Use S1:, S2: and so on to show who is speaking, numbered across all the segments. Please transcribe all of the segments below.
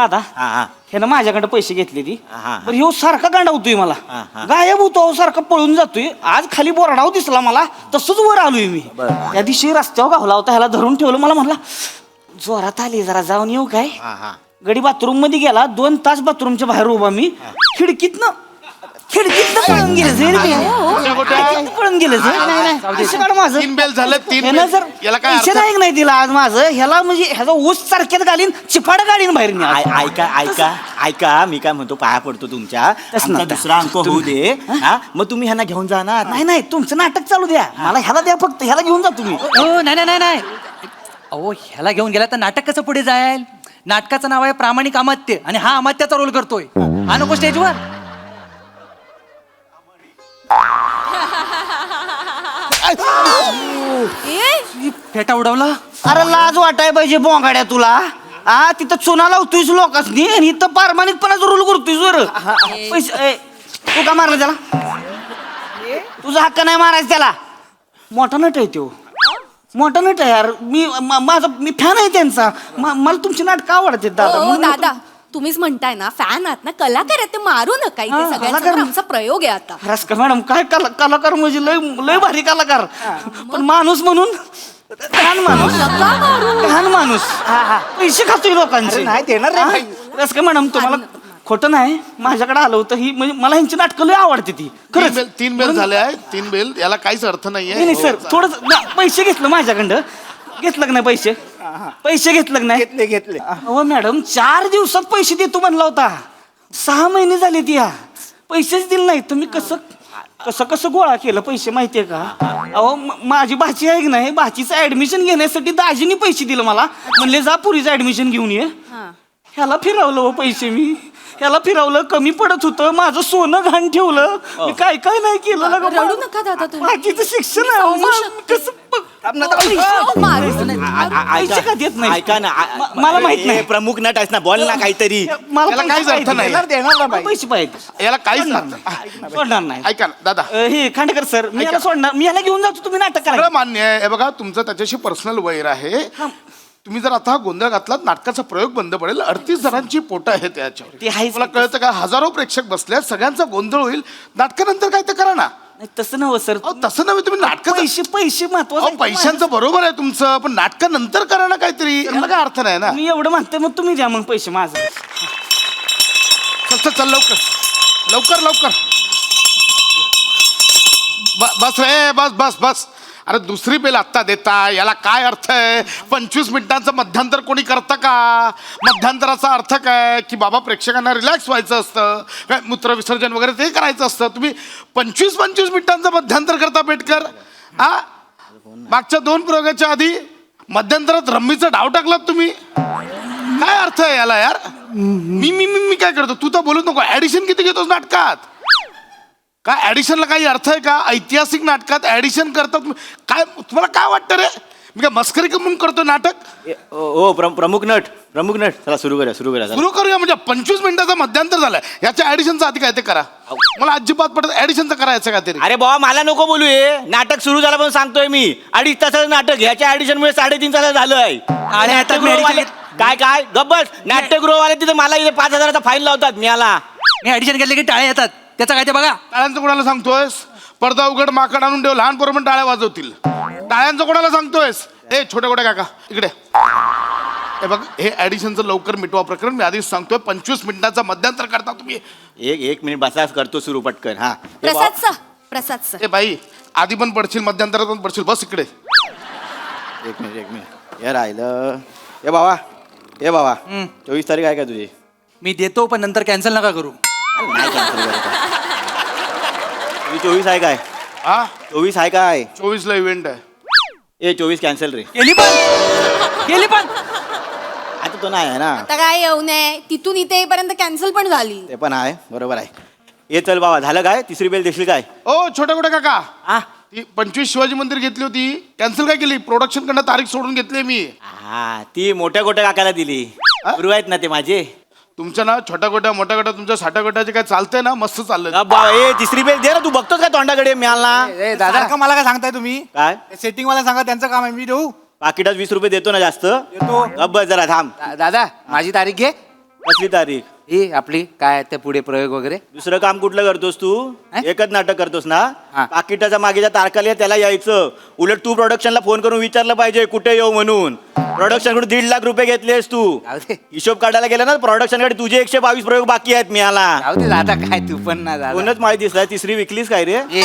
S1: दादा ह्यानं माझ्याकडे पैसे घेतले ती बरं ह्यो सारखा गांडावतोय मला गायब होतो सारखा पळून जातोय आज खाली बोरडाव दिसला मला तसंच वर आलोय मी त्या दिवशी रस्त्यावर गावला होता ह्याला धरून ठेवलं मला म्हणला जोरात आली जरा जाऊन येऊ काय गडी बाथरूम मध्ये गेला 2 तास बाथरूमच्या बाहेर उभा मी खिडकीतनं पळून गेले पळून गेले माझं
S2: 3 बेल झालं 3
S1: याला काय पैसे नाही नाही दिला आज माझं ह्याला म्हणजे ह्याचा ऊस सारख्यात घालीन चिपाड गाडीन बाहेर मी
S3: ऐका मी काय म्हणतो पाया पडतो तुमच्या दुसरा अंक होऊ दे मग तुम्ही ह्यांना घेऊन जाणार
S1: नाही तुमचं नाटक चालू द्या मला ह्याला द्या फक्त ह्याला घेऊन जा तुम्ही
S4: हो नाही अहो ह्याला घेऊन गेला तर नाटक कसं पुढे जाईल नाटकाचं नाव आहे प्रामाणिक अमात्य आणि हा अमात्याचा रोल करतोय हा नको स्टेजवर फेटा उडवला
S1: अरे लाज वाटाय पाहिजे बोंगाड्या तुला तिथं चुना लावतोयस लोकांनी आणि इथं प्रामाणिकपणाचा रोल करतोयस वर पैसे तू का मारलं त्याला तुझा हक्क नाही मारायचं त्याला मोठा नट आहे तो मोठा नट आहे यार मी फॅन आहे त्यांचा मला तुमची नाटकं आवडते
S5: दादा तुम्हीच म्हणताय ना फॅन आहात ना कलाकार आहेत ते मारू नका इथे सगळ्यांचा आमचा प्रयोग आहे आता
S1: रस्का मॅडम काय कलाकार म्हणजे लय भारी कलाकार पण माणूस म्हणून लहान माणूस पैसे खातोय लोकांचे
S3: नाही देणार रे
S1: रस्का मॅडम तुम्हाला खोटं नाही माझ्याकडे आलं होतं ही म्हणजे मला ह्यांची नाटकं लय आवडते ती खरंच
S2: 3 बेल झाले आहे 3 बेल याला काहीच अर्थ नाहीये
S1: नाही सर थोडं पैसे घेतलं माझ्याकडं घेतलं का नाही पैसे घेतलं का नाही
S3: घेतले
S1: हो मॅडम 4 दिवसात पैसे देतो म्हणला होता 6 महिने झाले ती पैसेच दिले नाही तुम्ही कसं गोळा केलं पैसे माहितीये का अहो माझी भाची आहे की नाही भाचीचं ऍडमिशन घेण्यासाठी दाजीनी पैसे दिले मला म्हणले जा पुरीचं ऍडमिशन घेऊन ये ह्याला फिरवलं हो पैसे मी ह्याला फिरवलं कमी पडत होतं माझं सोनं घाण ठेवलं मी काय नाही केलं
S5: रडू नका दादा तुम्ही
S1: बाकीचं शिक्षण आहे पैसे का देत नाही
S3: ऐका ना
S1: मला माहित नाही
S3: प्रमुख नट आहेस ना बोल ना काहीतरी
S1: मला
S2: काहीच अर्थ नाही
S1: पैसे पाहिजे
S2: याला काहीच अर्थ
S1: सोडणार नाही
S2: ऐका ना दादा
S1: हे खांडेकर सर मी याला सोडणार मी याला घेऊन जातो तुम्ही नाटक करा
S2: सगळं मान्य आहे बघा तुमचं त्याच्याशी पर्सनल वैर आहे तुम्ही जर आता हा गोंधळ घातलात नाटकाचा प्रयोग बंद पडेल 38 जणांची पोटं आहेत त्याच्यावर
S1: ते आहेच.
S2: मला कळतं का हजारो प्रेक्षक बसले सगळ्यांचा गोंधळ होईल नाटकानंतर काय ते करा ना
S1: तसं नव्हे सर
S2: तसं नव्हे तुम्ही नाटक
S1: पैसे महत्वाचं
S2: पैशांचं बरोबर आहे तुमचं पण नाटकानंतर करा ना काहीतरी याला काय अर्थ नाही ना
S1: मी एवढं म्हणते मग तुम्ही द्या मग पैसे माझं
S2: चल लवकर बस रे बस अरे दुसरी बेल आत्ता देता याला काय अर्थ आहे 25 मिनिटांचं मध्यांतर कोणी करतं का मध्यांतराचा अर्थ काय की बाबा प्रेक्षकांना रिलॅक्स व्हायचं असतं काय मूत्रविसर्जन वगैरे ते करायचं असतं तुम्ही 25 मिनिटांचं मध्यांतर करता पेटकर मागच्या 2 प्रयोगाच्या आधी मध्यांतरात रम्मीचा डाव टाकलात तुम्ही काय अर्थ आहे याला यार मी काय करतो तू तर बोलत नको ऍडिशन किती घेतोस नाटकात काय ऍडिशनला काही अर्थ आहे का ऐतिहासिक नाटकात ऍडिशन करतात काय तुम्हाला काय वाटतं रे मी काय मस्करी म्हणून करतो नाटक
S3: हो प्रमुख नट चला सुरू
S2: करूया म्हणजे 25 मिनिटाचा मध्यांतर झालाय याच्या ऍडिशनचा आधी काय ते करा मला अजिबात पडत ऍडिशनचं करायचं का तरी
S3: अरे बाबा मला नको बोलू नाटक सुरू झालं पण सांगतोय मी 2.5 तासाचं नाटक ह्याच्या ऍडिशन मुळे 3.5 तासाचं झालंय काय गब्बस नाट्यगृहवाले तिथे मला इथे 5,000चा फाईन लावतात मी
S4: ऍडिशन केले की टाळे येतात त्याचं काय ते बघा
S2: टाळ्यांचं कोणाला सांगतोयस पडदा उघड माकड आणून ठेव लहान पोरं पण टाळ्या वाजवतील टाळ्यांचं कोणाला सांगतोयस ए छोटे काका इकडे हे बघ हे ऍडिशनचं लवकर मिटवा प्रकरण मी आधीच सांगतोय 25 मिनिटाचा मध्यांतर करता तुम्ही
S3: एक मिनिट बसा करतो सुरू पटकन
S5: प्रसाद
S2: ए बाई आधी पण पडशील मध्यांतरात पण पडशील बस इकडे
S3: एक मिनिट हे राहिलं ए बाबा 24 तारीख आहे का तुझी
S4: मी देतो पण नंतर कॅन्सल नका करू
S3: नाही कॅन्सल करत 24 आहे काय 24 आहे काय
S2: 24 ला इव्हेंट आहे
S3: 24 कॅन्सल रे
S4: गेली पण
S3: आता तो नाही आहे ना
S5: आता काय येऊ नये तिथून इथे येईपर्यंत कॅन्सल पण झाली
S3: ते पण आहे बरोबर आहे चल बाबा झालं काय 3री बेल देशील काय
S2: ओ छोटे काका ती 25 शिवाजी मंदिर घेतली होती कॅन्सल काय केली प्रोडक्शन कडनं तारीख सोडून घेतली मी
S3: ती मोठ्या काकाला दिली गुरु आहेत ना ते माझे
S2: तुमच्या ना छोट्या मोठ्या तुमच्या 60 गोट्याचे काय चालतंय ना मस्त चाललंय
S3: 3री बेल दे ना तू बघतोस का तोंडाकडे मिळाला
S6: दादा का मला काय सांगताय तुम्ही
S3: काय
S6: सेटिंग वाला सांगा त्यांचं काम आहे मी देऊ
S3: पाकिटात 20 रुपये देतो ना जास्त
S6: देतो.
S3: बस जरा थांब
S6: दादा माझी तारीख घे
S3: कसली तारीख?
S4: ही आपली काय त्या पुढे प्रयोग वगैरे.
S3: दुसरं काम कुठलं करतोस तू? एकच नाटक करतोस ना?
S4: हा.
S3: पाकिटाच्या मागेच्या तारखाला त्याला यायचं. उलट तू प्रोडक्शनला फोन करून विचारलं पाहिजे कुठे येऊ म्हणून. प्रोडक्शन कडून 1.5 लाख रुपये घेतलेस तू.
S4: जाऊ दे.
S3: हिशोब काढायला गेला ना प्रोडक्शन कडे तुझे 122 प्रयोग बाकी आहेत मिळाला.
S4: जाऊ दे दादा, काय तू पण ना दादा.
S3: कोणच माळी दिसला, तिसरी विकलीस काय रे?
S4: ए,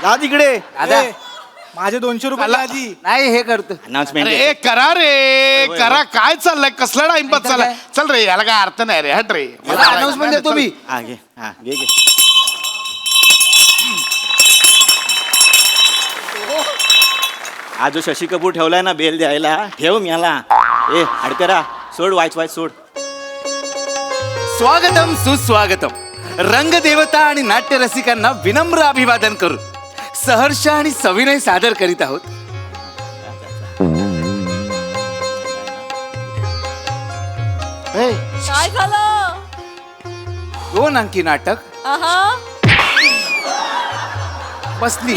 S3: जा तिकडे.
S4: दादा
S6: माझे 200 रुपये
S2: मला-
S6: आधी.
S4: नाही हे करतो.
S3: अनाउन्समेंट
S2: अरे करा रे करा. काय चाललंय? कसला टाइमपास चाललाय? चल रे, याला काय अर्थ नाही रे. हट रे.
S4: announcement देतो मी.
S3: हा घे, हा घे घे. हा जो शशी कपूर ठेवलाय ना बेल द्यायला, ठेव मला. ए अडकरा, सोड वाच सोड.
S4: स्वागतम सुस्वागतम. रंगदेवता आणि नाट्य रसिकांना विनम्र अभिवादन करू सहर्ष आणि सविनय सादर करीत आहोत.
S2: ए,
S5: काय झालं
S4: 2 अंकी नाटक बसली.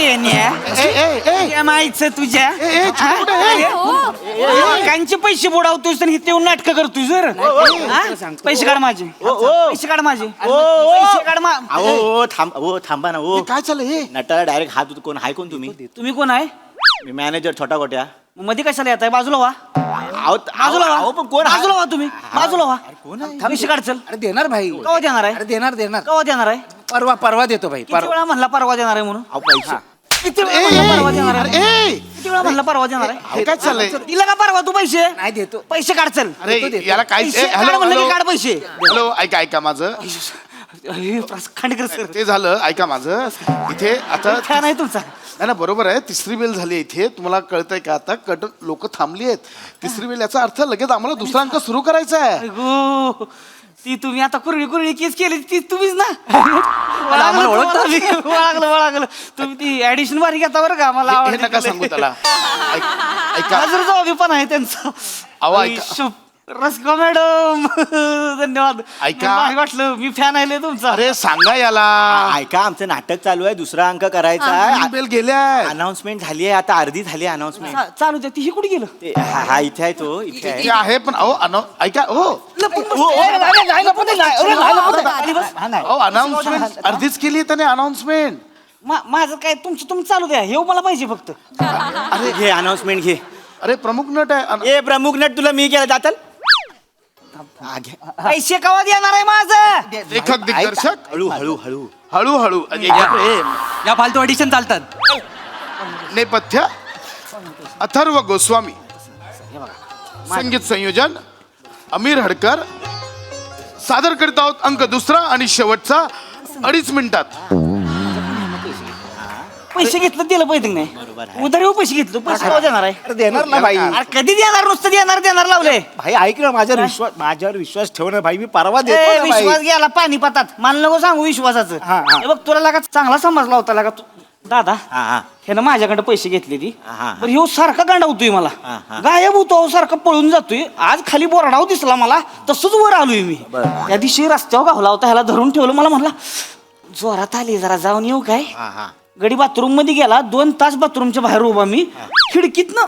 S1: माहिती तुझ्या लोकांचे पैसे बुडावतोस आणि इथे येऊन नाटक करतोय जर पैसे काढ माझे. पैसे काढ माझे. पैसे काढ
S3: थांबा ना. ओ
S2: काय चाललंय हे?
S3: नटाला डायरेक्ट हात कोण हाय कोण तुम्ही?
S1: तुम्ही कोण आहे?
S3: मी मॅनेजर छोटा गोट्या.
S1: मग मध्ये कशाला येत आहे? बाजूला व्हा. बाजूला
S3: अहो,
S1: व्हा.
S3: पण कोण आहे?
S1: बाजूला व्हा तुम्ही. बाजूला व्हा. पैसे काढ चल.
S4: अरे देणार भाई.
S1: कवा देणार आहे?
S4: अरे देणार देणार.
S1: कवा देणार आहे?
S4: परवा देतो भाई.
S1: किती वेळा म्हणला परवा देणार आहे म्हणून?
S3: अहो, पैसे
S1: किती वेळा म्हणला परवा देणार आहे?
S2: ए,
S1: किती वेळा म्हणला परवा देणार आहे?
S2: हे काय चाललंय?
S1: दिला का परवा तू पैसे?
S4: नाही देतो.
S1: पैसे काढ चल.
S2: अरे याला काय?
S1: पैसे काढ
S2: हॅलो
S1: म्हणलं की
S2: हॅलो
S1: काढ पैसे.
S2: हॅलो, ऐका माझं.
S1: खांडेकर सर
S2: ते झालं. ऐका माझं. इथे आता
S1: फॅन आहे तुमचा.
S2: नाही ना, बरोबर आहे. तिसरी बेल झाली इथे. तुम्हाला कळतंय का आता? लोक थांबली आहेत. तिसरी बेल याचा अर्थ लगेच आम्हाला दुसरा अंक सुरू करायचा आहे.
S1: अगो, ती तुम्ही आता कुरळी केस केली ती तुम्हीच ना.
S4: आम्हाला ओळखता मी.
S1: ओळखलं तुम्ही ती ऍडिशन बारी घेता बरं का. मला
S2: हे नका सांगू त्याला. ऐका
S1: नजर जबाबी पण आहे त्यांचा.
S2: अहो, ऐका.
S1: आयुष्य. रसिका मॅडम धन्यवाद.
S2: ऐका.
S1: भारी वाटलं. मी फॅन आहे लय तुमचा.
S2: अरे सांगा याला.
S3: ऐका, आमचं नाटक चालू आहे. दुसरा अंक करायचा आहे.
S2: बेल गेल्या.
S3: अनाउन्समेंट झाली आहे. आता अर्धी झाली अनाउन्समेंट.
S1: चालू द्या. ती कुठे गेलं?
S3: हा इथे आहे तो. इथे आहे.
S2: ते आहे पण अहो ऐका हो अनाउन्समेंट अर्धीच केली त्याने अनाउन्समेंट.
S1: माझं काय तुमचं तुम्ही चालू द्या. हे मला पाहिजे फक्त.
S3: अरे घे अनाउन्समेंट घे.
S2: अरे प्रमुख नट आहे.
S3: ए प्रमुख नट तुला मी केलं जातल.
S1: पैसे कवा देणार आहे माझं?
S2: लेखक दिग्दर्शक
S3: हळू हळू हळू.
S2: हळूहळू
S4: या फालतू ऑडिशन चालतात.
S2: नेपथ्य अथर्व गोस्वामी. संगीत संयोजन अमीर हडकर. सादर करीत आहोत अंक दुसरा आणि शेवटचा 2.5 मिनिटात.
S1: पैसे घेतलं दिलं पाहिजे की नाही? उधार येऊ पैसे घेतलं. पैसे कवा देणार आहे?
S3: देणार ना भाई.
S1: अरे कधी देणार? नुसतं देणार लावले.
S3: भाई ऐक ना, माझ्यावर विश्वास ठेव ना भाई. मी परवा देतो
S1: ए,
S3: ना भाई.
S1: विश्वास गेला पाणीपातात. मला नको सांगू विश्वासाचं. हे बघ तुला लागा चांगला समजला होता लागा तू. दादा
S3: हा हा
S1: हे ना माझ्याकडे पैसे घेतले ती.
S3: हा.
S1: बरं ह्यो सारखा गांडावतोय मला. गायब होतो सारखा पळून जातोय. आज खाली बोरडाव दिसला मला तसंच वर आलोय मी. त्या दिवशी रस्त्यावर गावला होता. ह्याला धरून ठेवलं. मला म्हणला जोरात आली जरा जाऊन येऊ काय? गडी बाथरूम मध्ये गेला. 2 तास बाथरूमच्या बाहेर उभा मी. खिडकीतनं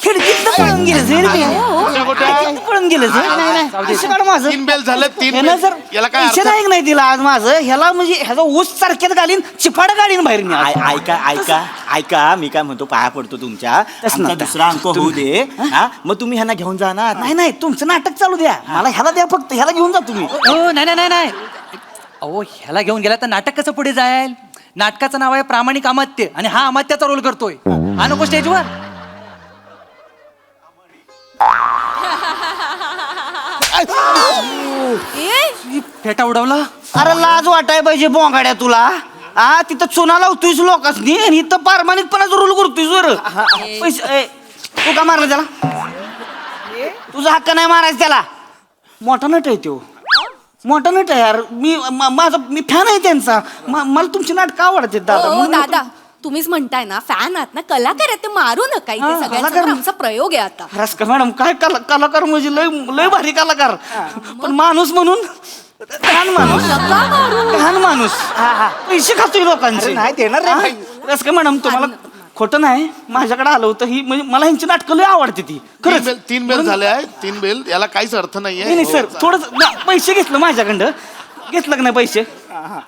S1: पळून गेलं. पळून गेलं पैसे काढ माझं.
S2: 3 बेल झालं. 3
S1: ह्यानं जर
S2: याला काय
S1: पैसे
S2: अर्थ?
S1: नाही दिला आज माझं. ह्याला म्हणजे ह्याचा ऊस सारख्यात घालीन चिपाड गाडीन बाहेर मी आज.
S3: ऐका मी काय म्हणतो, पाया पडतो तुमच्या.
S1: तसं
S3: आमचा
S1: नका.
S3: दुसरा अंक होऊ दे. हा मग तुम्ही ह्यांना घेऊन जाणार.
S1: नाही तुमचं नाटक चालू द्या. मला ह्याला द्या फक्त. ह्याला घेऊन जा तुम्ही.
S4: हो नाही. अहो ह्याला घेऊन गेला तर नाटक कसं पुढे जाईल? नाटकाचं नाव आहे प्रामाणिक अमात्य आणि हा अमात्याचा रोल करतोय. हा नको स्टेजवर. फेटा उडवला.
S1: अरे लाज वाटाय पाहिजे बोंगाड्या तुला. तिथं चुना लावतोयस लोकांनी आणि इथं प्रामाणिकपणाचा रोल करतोय जोर. पैसे तू का मारला त्याला? तुझा हक्क नाही मारायचा त्याला. मोठा नट आहे तो. मोठा नट आहे यार. मी फॅन आहे त्यांचा. मला तुमची नाटक आवडते दादा.
S5: हो
S1: म्हणून मी
S5: दादा तुम्हीच म्हणताय ना फॅन आहात ना कलाकार आहेत ते मारू नका. इथे सगळ्यांसमोर
S1: कलाकार.
S5: आमचा प्रयोग आहे आता.
S1: रस्का मॅडम काय कलाकार म्हणजे लय भारी कलाकार. पण माणूस म्हणून लहान माणूस.
S5: नका मारू.
S1: लहान माणूस पैसे खातोय लोकांचे.
S3: नाही देणार रे भाई.
S1: रस्का मॅडम तुम्हाला खोटं नाही माझ्याकडे आलं होतं ही म्हणजे मला ह्यांची नाटकं लय आवडते ती खरंच.
S2: तीन बेल झाले आहे 3 बेल, याला काहीच अर्थ नाहीये.
S1: नाही सर थोडं पैसे घेतलं माझ्याकडं. घेतलं का नाही पैसे?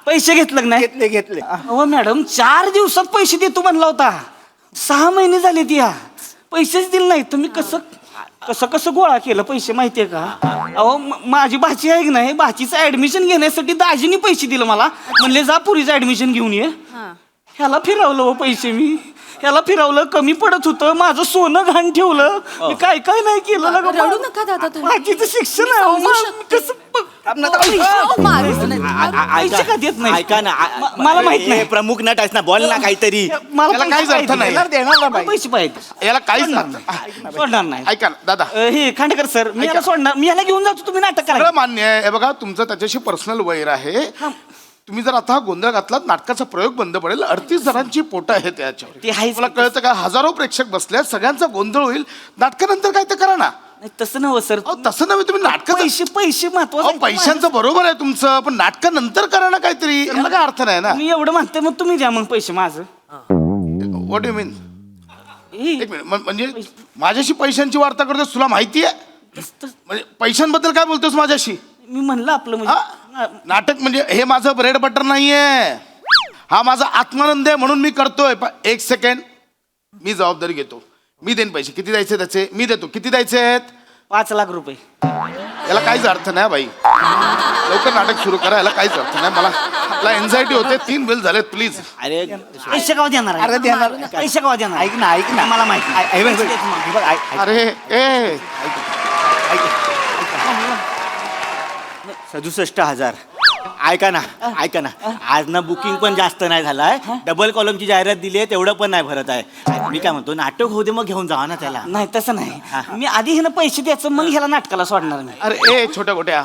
S1: पैसे घेतलं का नाही?
S6: घेतले
S1: अहो मॅडम 4 दिवसात पैसे देतो म्हणला होता. 6 महिने झाले ती पैसेच दिले नाही. तुम्ही कसं कसं कसं गोळा केलं पैसे माहितीये का? अहो माझी भाची आहे की नाही, भाचीचं ऍडमिशन घेण्यासाठी दाजीनी पैसे दिलं मला. म्हणले जा पुरीचं ऍडमिशन घेऊन ये. ह्याला फिरवलं हो पैसे मी. ह्याला फिरवलं, कमी पडत होतं, माझं सोनं घाण ठेवलं. मी काय काय नाही केलं ना गं.
S5: रडू नका दादा तुम्ही.
S1: बाकीचं शिक्षण आहे हो.
S5: समजू
S1: मग
S5: शकते.
S1: कसं
S5: अहो, मारू
S1: पैसे का देत नाही?
S3: ऐका ना
S1: मला माहित नाही.
S3: प्रमुख नट आहेस ना, बोल ना काहीतरी.
S1: मला
S2: याला काहीच अर्थ नाही.
S6: देणार ना बाई.
S1: पैसे पाहिजे.
S2: याला काहीच अर्थ नाही.
S1: सोडणार नाही.
S2: ऐका ना दादा,
S1: हे खांडेकर सर मी याला सोडणार. मी याला घेऊन जातो, तुम्ही नाटक करा.
S2: सगळं मान्य आहे. हे बघा तुमचं त्याच्याशी पर्सनल वैर आहे. तुम्ही जर आता गोंधळ घातलात नाटकाचा प्रयोग बंद पडेल. 38 जणांची पोटं आहेत त्याच्यावर.
S1: ते आहेच.
S2: तुला कळतं का? हजारो प्रेक्षक बसले, सगळ्यांचा गोंधळ होईल. नाटकानंतर काय ते करा ना.
S1: नाही, तसं नव्हे सर.
S2: अहो, तसं नव्हे, तुम्ही नाटक
S1: पैसे महत्वाचं आहे.
S2: पैशांचं बरोबर आहे तुमचं, पण नाटकानंतर करा ना काहीतरी. याला काय अर्थ नाही ना.
S1: मी एवढं म्हणते, मग तुम्ही द्या मग पैसे माझं.
S2: व्हॉट यू मीन?
S1: हे,
S2: एक मिनिट, म्हणजे माझ्याशी पैशांची वार्ता करतोस, तुला माहिती आहे? म्हणजे पैशांबद्दल काय बोलतोस माझ्याशी?
S1: मी म्हणलं आपलं म्हणजे
S2: नाटक म्हणजे हे माझं ब्रेड बटर नाहीये. हा माझा आत्मानंद आहे म्हणून मी करतोय. एक सेकंड, मी जबाबदारी घेतो. मी देईन पैसे. किती द्यायचे त्याचे मी देतो. किती द्यायचे आहेत?
S1: 5 लाख रुपये.
S2: याला काहीच अर्थ नाही बाई. लवकर नाटक सुरू करा. याला काहीच अर्थ नाही. मला एन्झायटी होते. 3 बिल झालेत. प्लीज.
S3: अरे
S1: पैसे का देणार आहे?
S6: अरे देणार.
S1: पैसे का देणार?
S6: ऐक ना
S1: मला माहिती.
S2: अरे ए
S3: 67,000. ऐका ना आज ना बुकिंग पण जास्त नाही झालाय. डबल कॉलमची जाहिरात दिली आहे, तेवढं पण नाही भरत आहे. मी काय म्हणतो, नाटक होऊ दे मग घेऊन जावा ना त्याला.
S1: नाही तसं नाही. मी आधी ह्यानं पैसे द्यायचं मग ह्याला नाटकाला सोडणार मी.
S2: अरे ए छोट्या गोट्या.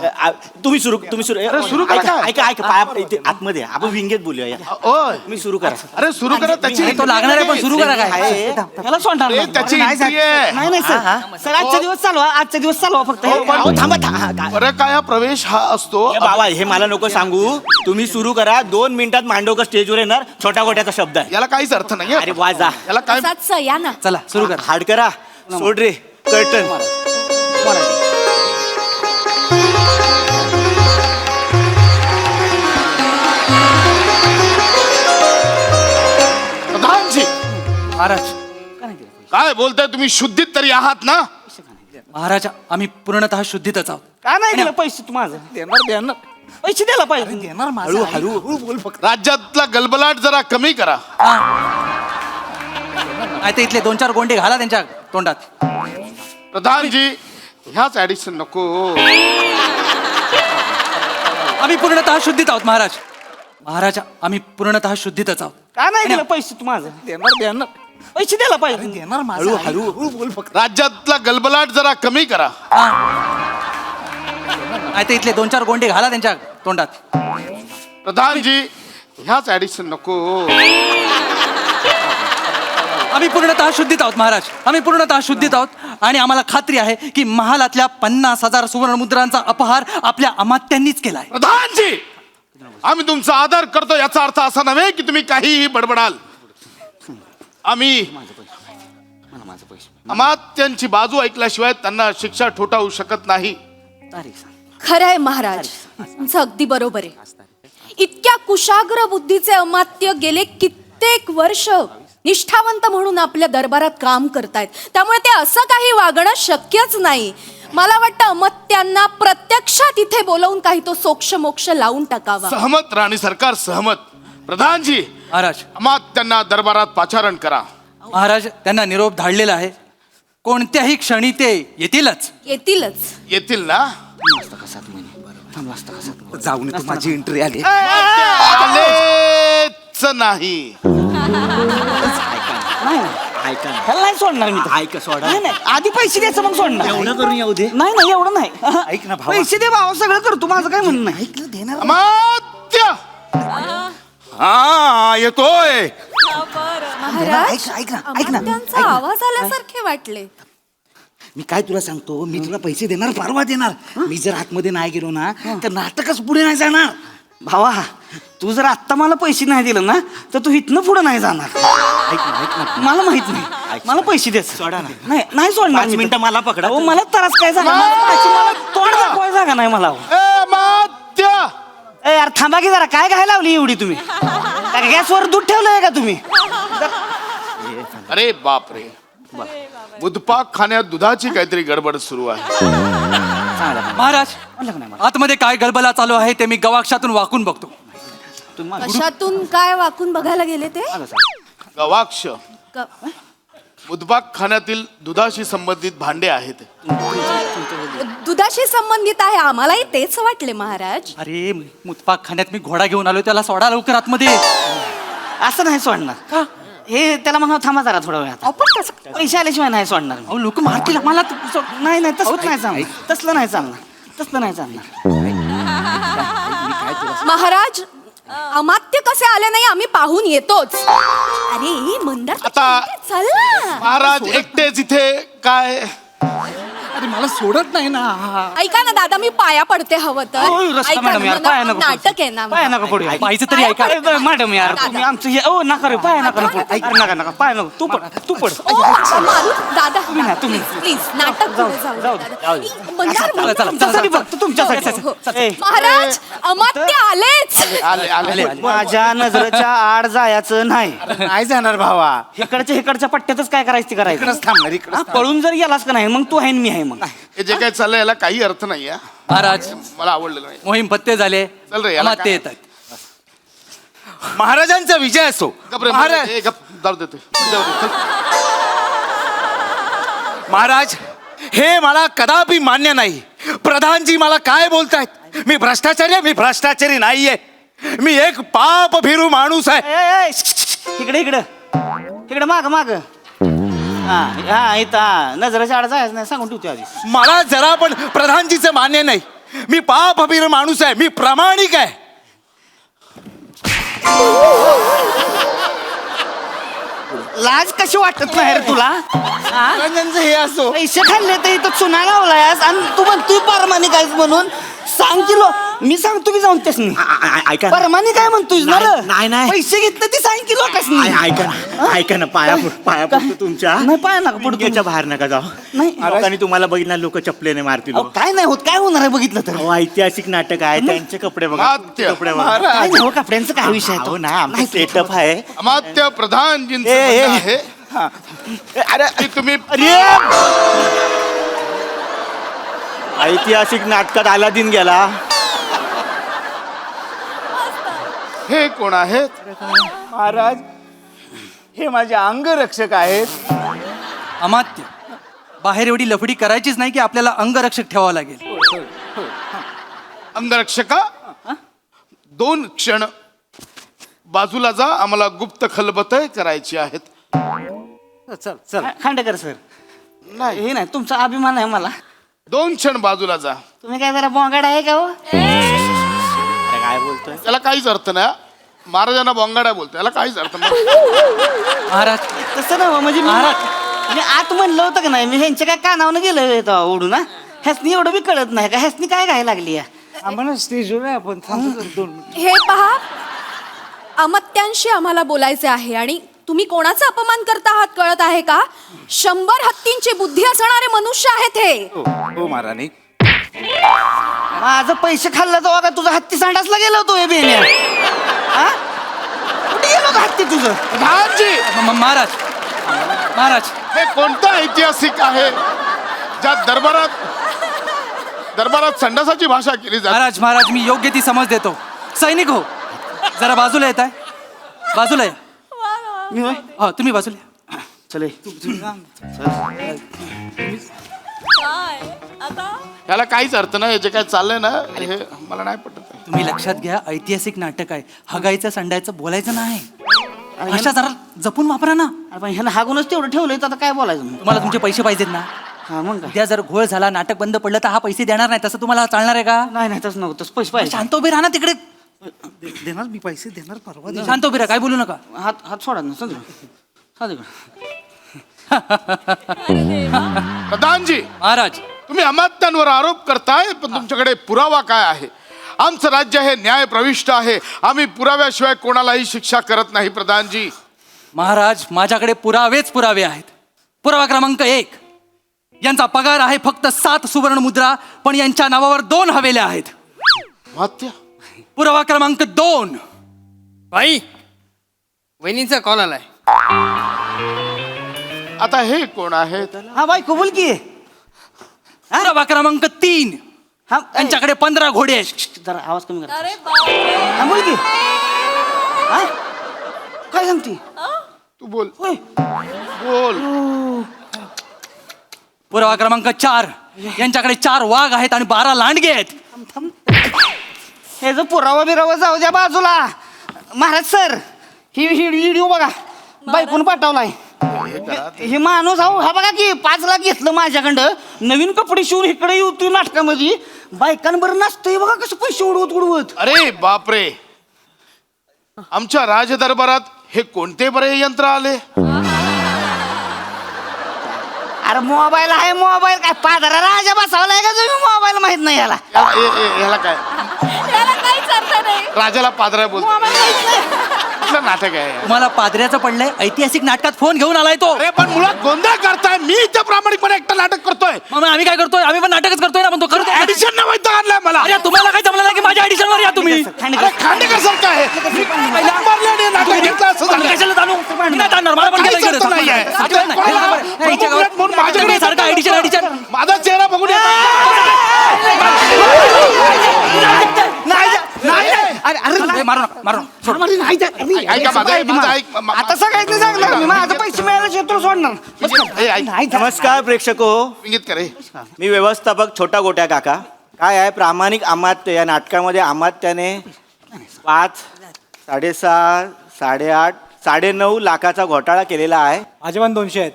S3: तुम्ही सुरू
S2: अरे, सुरू करा काय?
S3: ऐका पाया इथे आतमध्ये आपण विंगेत बोलूया.
S2: ओय
S3: तुम्ही सुरू करा.
S2: अरे सुरू करा. त्याची
S4: तो लागणार आहे, पण सुरू करा काय?
S1: ह्याला सोडणार
S2: ए,
S1: नाही.
S2: त्याची
S1: नाही
S2: entry आहे.
S1: नाही सर आजचा दिवस चालवा. आजचा दिवस चालवा फक्त.
S2: हो, पण-
S3: अहो, थांबा.
S2: बरं काय प्रवेश हा असतो.
S3: ए बाबा, हे मला नको सांगू. तुम्ही सुरू करा. 2 मिनिटात मांडवकर स्टेजवर येणार. छोट्या गोट्याचा शब्द आहे.
S2: याला काहीच अर्थ नाही.
S3: अरे वा जा.
S2: याला काय
S5: असाच या ना.
S4: चला सुरू करा.
S3: हाड करा. सोड रे कर्टन.
S2: प्रधानजी
S4: महाराज
S2: काय बोलताय तुम्ही? शुद्धीत तरी आहात ना?
S4: महाराज आम्ही पूर्णतः शुद्धीतच आहोत.
S1: का नाही दिलं पैसे तू माझं?
S6: देणार
S1: पैसे द्यायला पाहिजे.
S6: देणार माझं.
S3: हळू
S6: बोल फक्त.
S2: राज्यातला गलबलाट जरा कमी करा.
S4: नाही तर इथले 2-4 गोंडे घाला त्यांच्या तोंडात.
S2: प्रधानजी ह्याच ऍडिशन नको.
S4: आम्ही पूर्णतः शुद्धीत आहोत महाराज आम्ही पूर्णतः शुद्धीतच आहोत.
S1: का नाही दिलं पैसे तू माझं?
S6: देणार
S1: पैसे द्यायला पाहिजे.
S6: देणार माझं.
S3: हळू
S6: बोल फक्त.
S2: राज्यातला गलबलाट जरा कमी करा.
S4: नाही तर इथले 2-4 गोंडे घाला त्यांच्या तोंडात.
S2: प्रधानजी ह्याच ऍडिशन नको.
S4: आम्ही पूर्णतः शुद्धीत आहोत आम्ही पूर्णतः शुद्धीत आहोत. आणि आम्हाला खात्री आहे की महालातल्या 50,000 सुवर्णमुद्रांचा अपहार आपल्या अमात्यांनीच केलाय.
S2: प्रधानजी आम्ही तुमचा आदर करतो, याचा अर्थ असा नव्हे की तुम्ही काहीही बडबडाल. आम्ही अमात्यांची बाजू ऐकल्याशिवाय त्यांना शिक्षा ठोठावू शकत नाही.
S5: खरंय महाराज, तुमचं अगदी बरोबर आहे. इतक्या कुशाग्र बुद्धीचे अमात्य गेले कित्येक वर्ष निष्ठावंत म्हणून आपल्या दरबारात काम करतायत. त्यामुळे ते असं काही वागणं शक्यच नाही. मला वाटतं अमात्यांना प्रत्यक्षात इथे बोलवून काही तो सोक्ष मोक्ष लावून टाकावा.
S2: सहमत राणी सरकार सहमत. प्रधानजी
S4: महाराज
S2: अमात्यांना दरबारात पाचारण करा.
S4: महाराज त्यांना निरोप धाडलेला आहे. कोणत्याही क्षणी ते येतीलच.
S2: येतील ना?
S6: जाऊन तू माझी एंट्री आली.
S2: आलेच नाही.
S1: ह्याला नाही सोडणार मी.
S3: ऐका सोडा.
S1: नाही आधी पैसे द्यायचं मग सोडणार.
S3: एवढं करून येऊ दे.
S1: नाही एवढं नाही.
S6: ऐक ना भावा.
S1: पैसे दे भावा, सगळं करतो. माझं काय म्हणणं नाही.
S6: देणार.
S2: अमात्य हा येतोय.
S5: महाराज
S6: ऐक ना.
S5: अमात्यांचा आवाज आल्यासारखे वाटले.
S6: मी काय तुला सांगतो, मी तुला पैसे देणार, परवा देणार. मी जर आतमध्ये नाही गेलो ना तर नाटकच पुढे नाही जाणार.
S1: भावा तू जर आत्ता मला पैसे नाही दिलं ना तर तू इथनं पुढे नाही जाणार. मला माहित नाही मला पैसे द्यायचे
S3: सोडा ना.
S1: नाही सोडणार
S3: 5 मिनिटं मला पकडा.
S1: मला त्रास काय झाला मला तोंड दाखवायला जागा नाही मला
S2: ए अमात्य
S1: ए यार थांबा की जरा काय काय लावली एवढी तुम्ही काय गॅसवर दूध ठेवलंय का तुम्ही
S2: अरे बाप रे बुधपाक खाण्यात दुधाची काहीतरी गडबड सुरू आहे.
S4: महाराज
S1: म्हणलं का नाही मला?
S4: आतमध्ये काय गलबला चालू आहे ते मी गवाक्षातून वाकून बघतो.
S1: तुम्ही मला-
S5: कशातून काय वाकून बघायला गेले ते
S1: मला सांग.
S2: गवाक्ष
S5: क-
S2: बुधपाक खाण्यातील दुधाशी संबंधित भांडे आहेत.
S5: दुधाशी संबंधित आहे आम्हालाही तेच वाटले महाराज.
S4: अरे मुतपाक खाण्यात मी घोडा घेऊन आलो त्याला सोडा लवकर आतमध्ये.
S1: असं नाही सोडणार हे त्याला म्हणा थांबा जरा थोडा वेळ
S5: आपण कसं
S1: पैसे आल्याशिवाय नाही सोडणार मी.
S4: अहो लोक मारतील मला
S1: नाही नाही तसलं नाही चालणार तसलं नाही चालणार
S5: महाराज अमात्य कसे आले नाही आम्ही पाहून येतोच. अरे मंदार
S2: आता-
S5: चल ना.
S2: महाराज एकटेच इथे काय
S4: अरे मला सोडत नाही ना.
S5: ऐका ना दादा मी पाया पडते हवं तर
S1: ओय, रस्ता
S5: ऐका
S1: मॅडम
S5: ना,
S1: यार
S5: मला
S1: पाया नको
S5: नाटक आहे ना
S1: पाया नका पडू
S4: पाहिजे तरी ऐका.
S1: अरे, मॅडम यार तुम्ही आमचं हे ओ नका रे पाया नका पडू. अरे, नका पाया नको तू पड
S5: ओ, मारू दादा
S1: तुम्ही.
S5: प्लीज नाटक पुढे जाऊ दे, दादा. मंदार,
S4: चला, चला,
S1: तुमच्यासाठी फक्त तुमच्यासाठी
S5: हो, हो.
S1: ए,
S5: महाराज अमात्य आलेच.
S2: आले
S1: माझ्या नजरेच्या आड जायचं नाही
S6: नाही जाणार भावा.
S1: इकडच्या पट्ट्यातच काय करायचं ते करायचं
S6: इकडंच थांबणार इकडं.
S1: हा, पळून जर गेलास का नाही मग तू आहे आणि मी आहे मग
S2: हे जे काय चाललंय याला काही अर्थ नाही आहे.
S4: महाराज
S2: मला आवडलं नाही.
S4: मोहीम पत्ते झाले.
S2: चल रे, याला
S4: अमात्य
S2: काय?
S4: येत आहेत.
S6: महाराजांचा विजय असो.
S2: गप रे,
S6: महाराज
S2: ए, गप, जाऊ देतो जाऊ दे, चल.
S6: महाराज हे मला कदापि मान्य नाही. प्रधानजी मला काय बोलतायत. मी भ्रष्टाचारी नाहीये. मी एक पाप भिरू माणूस आहे.
S1: ए, ए, इकडे माग हा इथं नजरेच्या आड जायचं नाही सांगून ठेवते आधी
S6: मला जरा पण प्रधानजीचं मान्य नाही. मी पाप भिरू माणूस आहे. मी प्रामाणिक आहे.
S1: लाज कशी वाटत नाही रे तुला हा?
S6: महाराजांचं हे असो.
S1: पैसे खाल्ले तर इथं चुना लावलायस आणि तू म्हणतोय परमानिक आहेस म्हणून सांग किलो मी सांगतो की जाऊन तेच
S3: ऐका ना.
S1: परमानिक काय म्हणतोय ना रे?
S3: नाही.
S1: पैसे घेतले ते सांग किलो कसं
S3: ऐका ना पाया पडतो तुमच्या.
S1: नाही पाया नका पडू
S3: याच्या बाहेर नका जाऊ.
S1: नाही
S3: लोकांनी तुम्हाला बघितलं लोक चपलेने मारतील.
S1: अहो, काय नाही होत काय होणार आहे बघितलं तर
S3: अहो, ऐतिहासिक नाटक आहे त्यांचे कपडे बघा
S2: अमात्य.
S3: तुमचे कपडे बघा.
S1: काय नाही हो, कपड्यांचा काय विषय आहे
S3: अहो
S1: तो?
S3: ना आमचं सेटअप आहे.
S2: अमात्य प्रधानजींचं
S3: ए, ए.
S2: म्हणणं आहे
S3: अरे
S2: की तुम्ही
S3: ऐतिहासिक नाटकात अलादीन गेला.
S2: हे कोण आहेत?
S6: महाराज हे माझे अंगरक्षक आहेत.
S4: अमात्य बाहेर एवढी लफडी करायचीच नाही की आपल्याला अंगरक्षक ठेवावं लागेल.
S2: अंगरक्षका 2 क्षण बाजूला जा. आम्हाला गुप्त खलबत करायची आहेत.
S6: चल
S1: खांडेकर सर
S2: नाही
S1: हे नाही तुमचा अभिमान आहे मला
S2: 2 क्षण बाजूला जा.
S1: तुम्ही काय जरा बोंगाड आहे का हो
S3: काय बोलतोय.
S2: त्याला काहीच अर्थ नाही. महाराजांना बोंगाड्या बोलतो याला काहीच अर्थ नाही.
S4: महाराज
S1: तसं ना म्हणजे मी आत म्हणलं होतं का नाही मी ह्यांच्या काय कानावनं गेलं ओढून ना ह्यासनी एवढं बी कळत नाही का ह्यासनी काय काय लागली
S6: आम्हाला स्टेजवर आपण थांबतो 2 मिनिट.
S5: हे पहा अमात्यांशी आम्हाला बोलायचे आहे आणि तुम्ही कोणाचा अपमान करता आहात कळत आहे का. 100 हत्तींची बुद्धी असणारे मनुष्य आहेत हे.
S6: हो महाराणी.
S1: माझं पैसे खाल्लं तेव्हा का तुझा हत्ती सांडासला गेला होतो हे बेने कुठे गेलो का हत्ती तुझं
S2: प्रधानजी
S4: महाराज
S2: हे कोणतं ऐतिहासिक आहे ज्या दरबारात संडासाची भाषा केली जाते.
S4: महाराज मी योग्य ती समज देतो. सैनिक हो जरा बाजूला येत आहे. बाजूला या.
S1: मी होय?
S4: हो तुम्ही बाजूला या.
S1: चल
S2: याला काहीच अर्थ नाही. जे काय चाललंय ना हे मला नाही पटत.
S4: तुम्ही लक्षात घ्या ऐतिहासिक नाटक आहे. हगायचं संडायचं बोलायचं नाही. भाषा जरा जपून वापरा ना.
S1: आपण ह्यानं हागूनच तेवढं ठेवलंय तर आता काय बोलायचं मग?
S4: तुम्हाला तुमचे पैसे पाहिजेत ना.
S1: हा मग काय
S4: उद्या जर घोळ झाला नाटक बंद पडलं तर हा पैसे देणार नाही. तसं तुम्हाला चालणार आहे का.
S1: नाही तसं नव्हतं पैसे पाहिजे
S4: शांत उभे राहा ना तिकडे.
S6: देणार मी पैसे देणार परवा.
S4: शांत उभे राहा काय बोलू नका.
S1: हात सोडा ना सांग
S2: प्रधानजी
S4: महाराज
S2: तुम्ही अमात्यांवर आरोप करताय पण तुमच्याकडे पुरावा काय आहे. आमचं राज्य हे न्याय प्रविष्ट आहे. आम्ही पुराव्याशिवाय कोणालाही शिक्षा करत नाही. प्रधानजी
S4: महाराज माझ्याकडे पुरावेच पुरावे आहेत. पुरावा क्रमांक 1, यांचा पगार आहे फक्त 7 सुवर्ण मुद्रा, पण यांच्या नावावर 2 हवेल्या आहेत.
S2: महत्या
S4: पुरावा क्रमांक 2,
S7: बाई वहिनीचा कॉल आलाय.
S2: आता हे कोण आहेत?
S1: हा बायको बोल की.
S4: पुरावा क्रमांक 3,
S1: हा
S4: यांच्याकडे 15 घोडे आहेत.
S1: जरा आवाज कमी कर.
S5: अरे बापरे.
S1: हा बोल की. हा? काय सांगते?
S2: तू बोल
S1: होय.
S2: बोल.
S4: पुरावा क्रमांक 4, यांच्याकडे 4 वाघ आहेत आणि 12 लांडगे आहेत.
S1: हे जर पुरावा बिरावा जाऊ द्या बाजूला. महाराज सर ही व्हिडिओ बघा, बायकोन पाठवलाय. हे माणूस हा बघा की 5 लाख घेतलं माझ्याकडं, नवीन कपडे शिवून इकडे येऊ नाटकामध्ये, बायकांबरोबर नाचतोय बघा कसं पैसे उडवत.
S2: अरे बापरे, आमच्या राजदरबारात हे कोणते बरे यंत्र आले?
S1: अरे मोबाईल आहे, मोबाईल काय पादरा राजा बसावलाय का तुम्ही? मोबाईल माहित नाही याला.
S2: याला काय
S5: त्याला काहीच अर्थ नाही.
S2: राजाला पादरा बोलतो?
S1: मोबाईल माहित नाही.
S2: कुठलं नाटक आहे?
S4: तुम्हाला पादऱ्याचं पडलंय, ऐतिहासिक नाटकात फोन घेऊन आलाय तो.
S2: अरे पण मुळात गोंधळ करताय. मी इथे प्रामाणिकपणे एकटा नाटक करतोय.
S4: मग आम्ही काय करतोय? आम्ही पण नाटकच करतोय ना, पण तो करतो.
S2: ऍडिशन न वैध आणलाय मला.
S4: अरे तुम्हाला काय जमलं नाही की माझ्या ऑडिशनवर या तुम्ही?
S2: अरे खांडेकर सारखं आहे. नंबरला नाटक घेतलं असं झालं.
S4: कशाला जाणू? मी नाही जाणणार, मला पण
S2: काहीच
S4: केलं
S2: अर्थ नाहीये.
S4: अजिबात नाही.
S2: कोणाला?
S4: हे हिच्या गावात-
S2: म्हणून माझ्याकडे
S4: सारखं ऑडिशन
S2: माझा चेहरा बघून येतो.
S4: मारू नका.
S2: ऐका माझं ऐक.
S1: आता सगळ्यांनी सांगणार मी माझं पैसे मिळाल्याशिवाय तुला सोडणार.
S2: ए, ऐक.
S3: नमस्कार प्रेक्षको,
S2: इंगित करे.
S3: मी व्यवस्थापक छोटा गोट्या काका. काय आहे, प्रामाणिक अमात्य या नाटकामध्ये अमात्याने 5, 6.5, 8.5, 9.5 लाखाचा घोटाळा केलेला आहे.
S8: माझे पण 200 आहेत.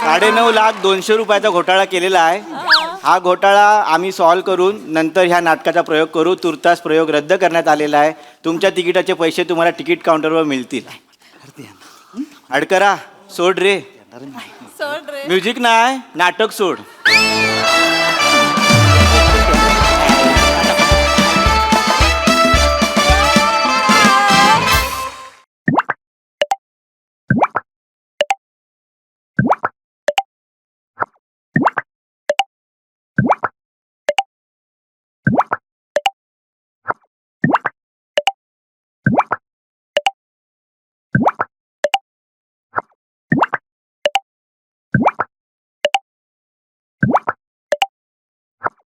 S3: 9.5 लाख 200 रुपयाचा घोटाळा केलेला आहे. हा घोटाळा आम्ही सॉल्व करून नंतर ह्या नाटकाचा प्रयोग करू. तुर्तास प्रयोग रद्द करण्यात आलेला आहे. तुमच्या तिकिटाचे पैसे तुम्हाला तिकीट काउंटरवर मिळतील. अडकरा सोड रे.
S5: सोड रे.
S3: म्युझिक नाही, नाटक सोड.